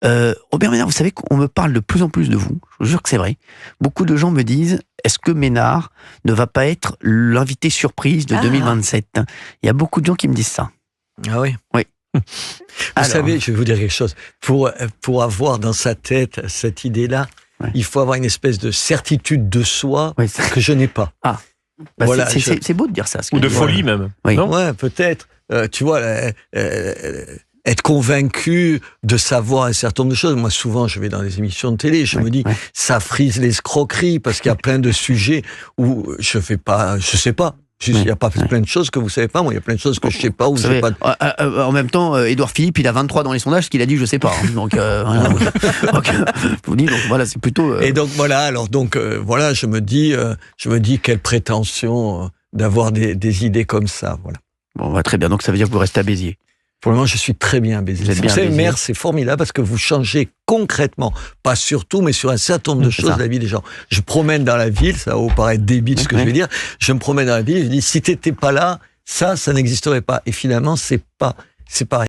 Robert Ménard, vous savez qu'on me parle de plus en plus de vous. Je vous jure que c'est vrai. Beaucoup de gens me disent, est-ce que Ménard ne va pas être l'invité surprise de 2027 ? Il y a beaucoup de gens qui me disent ça. Ah oui. Oui. Vous savez, je vais vous dire quelque chose. Pour avoir dans sa tête cette idée-là, il faut avoir une espèce de certitude de soi que je n'ai pas. Ah. Bah voilà, c'est beau de dire ça. Ou de folie même. Oui. Non ? Ouais, peut-être. Tu vois, être convaincu de savoir un certain nombre de choses. Moi, souvent, je vais dans des émissions de télé, je me dis, ça frise l'escroquerie, parce qu'il y a plein de sujets où je sais pas. Il n'y a pas plein de choses que vous savez pas. Moi, il y a plein de choses que je sais pas. Où savez, pas en même temps, Édouard Philippe, il a 23 dans les sondages, ce qu'il a dit, je sais pas. Hein. Donc, vous dites, donc voilà, c'est plutôt. Et donc voilà. Alors donc voilà, je me dis quelle prétention d'avoir des idées comme ça. Voilà. Bon, très bien. Donc ça veut dire que vous restez à Béziers. Pour le moment, je suis très bien à Béziers. Vous savez, maire, c'est formidable parce que vous changez concrètement, pas sur tout, mais sur un certain nombre de choses de la vie des gens. Je promène dans la ville, ça va vous paraître débile ce que je vais dire, je me promène dans la ville, je dis, si t'étais pas là, ça n'existerait pas. Et finalement, c'est pareil.